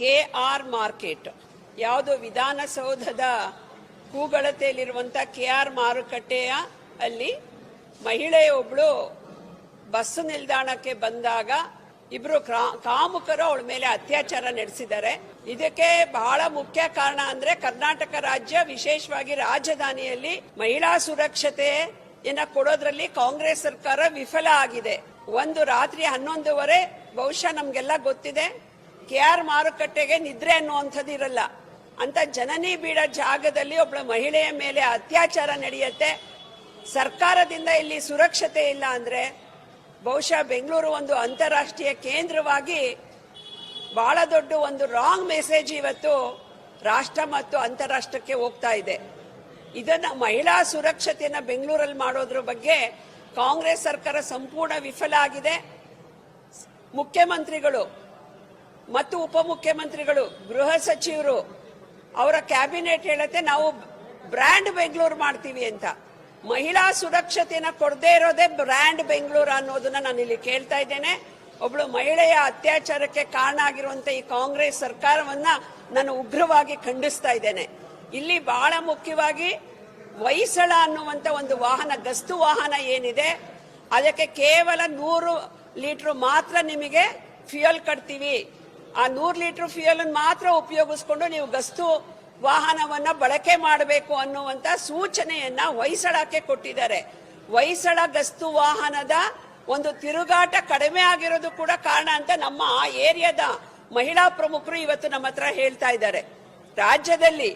KR market ಯಾವುದು ವಿಧಾನಸೌಧದ ಕೂಗಳತೆಯಲ್ಲಿರುವಂಥ KR ಮಾರುಕಟ್ಟೆಯ ಅಲ್ಲಿ ಮಹಿಳೆಯೊಬ್ಬಳು ಬಸ್ಸು ನಿಲ್ದಾಣಕ್ಕೆ ಬಂದಾಗ ಇಬ್ರು ಕಾಮುಕರು ಅವಳ ಮೇಲೆ ಅತ್ಯಾಚಾರ ನಡೆಸಿದ್ದಾರೆ. ಇದಕ್ಕೆ ಬಹಳ ಮುಖ್ಯ ಕಾರಣ ಅಂದ್ರೆ ಕರ್ನಾಟಕ ರಾಜ್ಯ ವಿಶೇಷವಾಗಿ ರಾಜಧಾನಿಯಲ್ಲಿ ಮಹಿಳಾ ಸುರಕ್ಷತೆಯನ್ನ ಕೊಡೋದ್ರಲ್ಲಿ ಕಾಂಗ್ರೆಸ್ ಸರ್ಕಾರ ವಿಫಲ ಆಗಿದೆ. ಒಂದು ರಾತ್ರಿ 11:30 ಬಹುಶಃ ನಮ್ಗೆಲ್ಲ ಗೊತ್ತಿದೆ, KR ಮಾರುಕಟ್ಟೆಗೆ ನಿದ್ರೆ ಅನ್ನುವಂಥದ್ದು ಇರಲ್ಲ. ಅಂತ ಜನನಿ ಬೀಡ ಜಾಗದಲ್ಲಿ ಒಬ್ಬಳ ಮಹಿಳೆಯ ಮೇಲೆ ಅತ್ಯಾಚಾರ ನಡೆಯುತ್ತೆ. ಸರ್ಕಾರದಿಂದ ಇಲ್ಲಿ ಸುರಕ್ಷತೆ ಇಲ್ಲ ಅಂದ್ರೆ ಬಹುಶಃ ಬೆಂಗಳೂರು ಒಂದು ಅಂತಾರಾಷ್ಟ್ರೀಯ ಕೇಂದ್ರವಾಗಿ ಬಹಳ ದೊಡ್ಡ ಒಂದು ರಾಂಗ್ ಮೆಸೇಜ್ ಇವತ್ತು ರಾಷ್ಟ್ರ ಮತ್ತು ಅಂತಾರಾಷ್ಟ್ರಕ್ಕೆ ಹೋಗ್ತಾ ಇದೆ. ಇದನ್ನ ಮಹಿಳಾ ಸುರಕ್ಷತೆಯನ್ನ ಬೆಂಗಳೂರಲ್ಲಿ ಮಾಡೋದ್ರ ಬಗ್ಗೆ ಕಾಂಗ್ರೆಸ್ ಸರ್ಕಾರ ಸಂಪೂರ್ಣ ವಿಫಲ ಆಗಿದೆ. ಮುಖ್ಯಮಂತ್ರಿಗಳು ಮತ್ತು ಉಪಮುಖ್ಯಮಂತ್ರಿಗಳು, ಗೃಹ ಸಚಿವರು, ಅವರ ಕ್ಯಾಬಿನೆಟ್ ಹೇಳುತ್ತೆ ನಾವು ಬ್ರ್ಯಾಂಡ್ ಬೆಂಗಳೂರು ಮಾಡ್ತೀವಿ ಅಂತ. ಮಹಿಳಾ ಸುರಕ್ಷತೆಯನ್ನ ಕೊಡದೇ ಇರೋದೇ ಬ್ರ್ಯಾಂಡ್ ಬೆಂಗಳೂರು ಅನ್ನೋದನ್ನ ನಾನು ಇಲ್ಲಿ ಕೇಳ್ತಾ ಇದ್ದೇನೆ. ಒಬ್ಳು ಮಹಿಳೆಯ ಅತ್ಯಾಚಾರಕ್ಕೆ ಕಾರಣ ಆಗಿರುವಂತ ಈ ಕಾಂಗ್ರೆಸ್ ಸರ್ಕಾರವನ್ನ ನಾನು ಉಗ್ರವಾಗಿ ಖಂಡಿಸ್ತಾ ಇದ್ದೇನೆ. ಇಲ್ಲಿ ಬಹಳ ಮುಖ್ಯವಾಗಿ ಹೊಯ್ಸಳ ಅನ್ನುವಂತ ಒಂದು ವಾಹನ, ಗಸ್ತು ವಾಹನ ಏನಿದೆ, ಅದಕ್ಕೆ ಕೇವಲ 100 ಲೀಟರ್ ಮಾತ್ರ ನಿಮಗೆ ಫ್ಯೂಯಲ್ ಕಟ್ತೀವಿ. ಆ 100 ಲೀಟರ್ ಫ್ಯೂಯಲ್ ಮಾತ್ರ ಉಪಯೋಗಿಸ್ಕೊಂಡು ನೀವು ಗಸ್ತು ವಾಹನವನ್ನ ಬಳಕೆ ಮಾಡಬೇಕು ಅನ್ನುವಂತ ಸೂಚನೆಯನ್ನ ಹೊಯ್ಸಳಕ್ಕೆ ಕೊಟ್ಟಿದ್ದಾರೆ. ಹೊಯ್ಸಳ ಗಸ್ತು ವಾಹನದ ಒಂದು ತಿರುಗಾಟ ಕಡಿಮೆ ಆಗಿರೋದು ಕೂಡ ಕಾರಣ ಅಂತ ನಮ್ಮ ಆ ಏರಿಯಾದ ಮಹಿಳಾ ಪ್ರಮುಖರು ಇವತ್ತು ನಮ್ಮ ಹತ್ರ ಹೇಳ್ತಾ ಇದ್ದಾರೆ. ರಾಜ್ಯದಲ್ಲಿ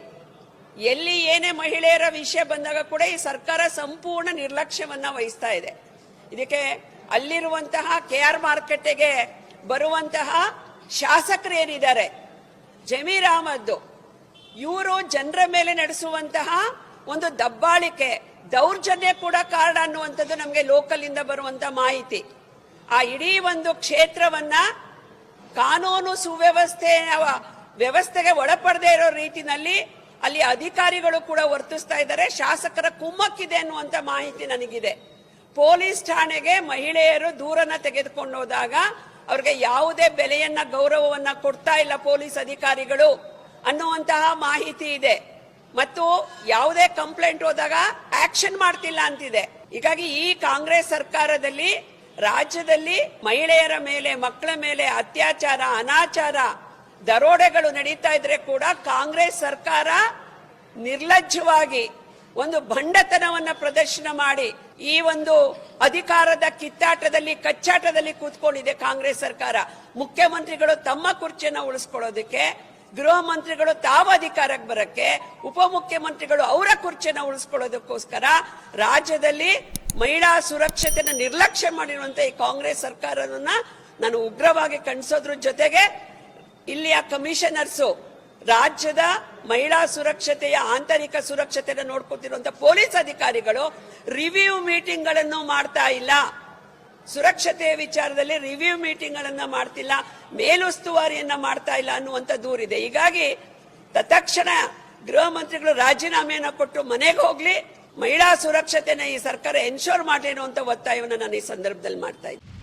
ಎಲ್ಲಿ ಏನೇ ಮಹಿಳೆಯರ ವಿಷಯ ಬಂದಾಗ ಕೂಡ ಈ ಸರ್ಕಾರ ಸಂಪೂರ್ಣ ನಿರ್ಲಕ್ಷ್ಯವನ್ನ ವಹಿಸ್ತಾ ಇದೆ. ಇದಕ್ಕೆ ಅಲ್ಲಿರುವಂತಹ KR ಮಾರುಕಟ್ಟೆಗೆ ಬರುವಂತಹ ಶಾಸಕರು ಏನಿದ್ದಾರೆ, ಜಮೀರ್ ಅಹಮದ್, ಇವರು ಜನರ ಮೇಲೆ ನಡೆಸುವಂತಹ ಒಂದು ದಬ್ಬಾಳಿಕೆ, ದೌರ್ಜನ್ಯ ಕೂಡ ಕಾರಣ ಅನ್ನುವಂಥದ್ದು ನಮಗೆ ಲೋಕಲ್ ಇಂದ ಬರುವಂತ ಮಾಹಿತಿ. ಆ ಇಡೀ ಒಂದು ಕ್ಷೇತ್ರವನ್ನ ಕಾನೂನು ವ್ಯವಸ್ಥೆಗೆ ಒಳಪಡದೇ ಇರೋ ರೀತಿನಲ್ಲಿ ಅಲ್ಲಿ ಅಧಿಕಾರಿಗಳು ಕೂಡ ವರ್ತಿಸ್ತಾ ಇದ್ದಾರೆ. ಶಾಸಕರ ಕುಮ್ಮಕ್ಕಿದೆ ಅನ್ನುವಂತ ಮಾಹಿತಿ ನನಗಿದೆ. ಪೊಲೀಸ್ ಠಾಣೆಗೆ ಮಹಿಳೆಯರು ದೂರನ್ನ ತೆಗೆದುಕೊಂಡು ಹೋದಾಗ ಅವ್ರಿಗೆ ಯಾವುದೇ ಬೆಲೆಯನ್ನ, ಗೌರವವನ್ನ ಕೊಡ್ತಾ ಇಲ್ಲ ಪೊಲೀಸ್ ಅಧಿಕಾರಿಗಳು ಅನ್ನುವಂತಹ ಮಾಹಿತಿ ಇದೆ. ಮತ್ತು ಯಾವುದೇ ಕಂಪ್ಲೇಂಟ್ ಹೋದಾಗ ಆಕ್ಷನ್ ಮಾಡ್ತಿಲ್ಲ ಅಂತಿದೆ. ಹೀಗಾಗಿ ಈ ಕಾಂಗ್ರೆಸ್ ಸರ್ಕಾರದಲ್ಲಿ ರಾಜ್ಯದಲ್ಲಿ ಮಹಿಳೆಯರ ಮೇಲೆ, ಮಕ್ಕಳ ಮೇಲೆ ಅತ್ಯಾಚಾರ, ಅನಾಚಾರ, ದರೋಡೆಗಳು ನಡೀತಾ ಇದ್ರೆ ಕೂಡ ಕಾಂಗ್ರೆಸ್ ಸರ್ಕಾರ ನಿರ್ಲಜ್ಜವಾಗಿ ಒಂದು ಭಂಡತನವನ್ನ ಪ್ರದರ್ಶನ ಮಾಡಿ ಈ ಒಂದು ಅಧಿಕಾರದ ಕಿತ್ತಾಟದಲ್ಲಿ, ಕಚ್ಚಾಟದಲ್ಲಿ ಕೂತ್ಕೊಂಡಿದೆ ಕಾಂಗ್ರೆಸ್ ಸರ್ಕಾರ. ಮುಖ್ಯಮಂತ್ರಿಗಳು ತಮ್ಮ ಕುರ್ಚಿಯನ್ನು ಉಳಿಸ್ಕೊಳ್ಳೋದಕ್ಕೆ, ಗೃಹ ಮಂತ್ರಿಗಳು ತಾವು ಅಧಿಕಾರಕ್ಕೆ ಬರಕ್ಕೆ, ಉಪಮುಖ್ಯಮಂತ್ರಿಗಳು ಅವರ ಕುರ್ಚಿಯನ್ನು ಉಳಿಸ್ಕೊಳ್ಳೋದಕ್ಕೋಸ್ಕರ ರಾಜ್ಯದಲ್ಲಿ ಮಹಿಳಾ ಸುರಕ್ಷತೆನ ನಿರ್ಲಕ್ಷ್ಯ ಮಾಡಿರುವಂತ ಈ ಕಾಂಗ್ರೆಸ್ ಸರ್ಕಾರವನ್ನ ನಾನು ಉಗ್ರವಾಗಿ ಖಂಡಿಸೋದ್ರ ಜೊತೆಗೆ ಇಲ್ಲಿಯ ಕಮಿಷನರ್ಸು, ರಾಜ್ಯದ ಮಹಿಳಾ ಸುರಕ್ಷತೆಯ ಆಂತರಿಕ ಸುರಕ್ಷತೆಯನ್ನು ನೋಡ್ಕೊತಿರುವಂತ ಪೊಲೀಸ್ ಅಧಿಕಾರಿಗಳು ರಿವ್ಯೂ ಮೀಟಿಂಗ್ ಗಳನ್ನು ಮಾಡ್ತಾ ಇಲ್ಲ. ಸುರಕ್ಷತೆಯ ವಿಚಾರದಲ್ಲಿ ರಿವ್ಯೂ ಮೀಟಿಂಗ್ ಗಳನ್ನ ಮಾಡ್ತಿಲ್ಲ, ಮೇಲುಸ್ತುವಾರಿಯನ್ನ ಮಾಡ್ತಾ ಇಲ್ಲ ಅನ್ನುವಂತ ದೂರಿದೆ. ಹೀಗಾಗಿ ತತ್ಕ್ಷಣ ಗೃಹ ಮಂತ್ರಿಗಳು ರಾಜೀನಾಮೆಯನ್ನ ಕೊಟ್ಟು ಮನೆಗೆ ಹೋಗ್ಲಿ, ಮಹಿಳಾ ಸುರಕ್ಷತೆನ ಈ ಸರ್ಕಾರ ಎನ್ಶೋರ್ ಮಾಡಲಿ ಅನ್ನುವಂತ ಒತ್ತಾಯವನ್ನು ನಾನು ಈ ಸಂದರ್ಭದಲ್ಲಿ ಮಾಡ್ತಾ ಇದ್ದೀನಿ.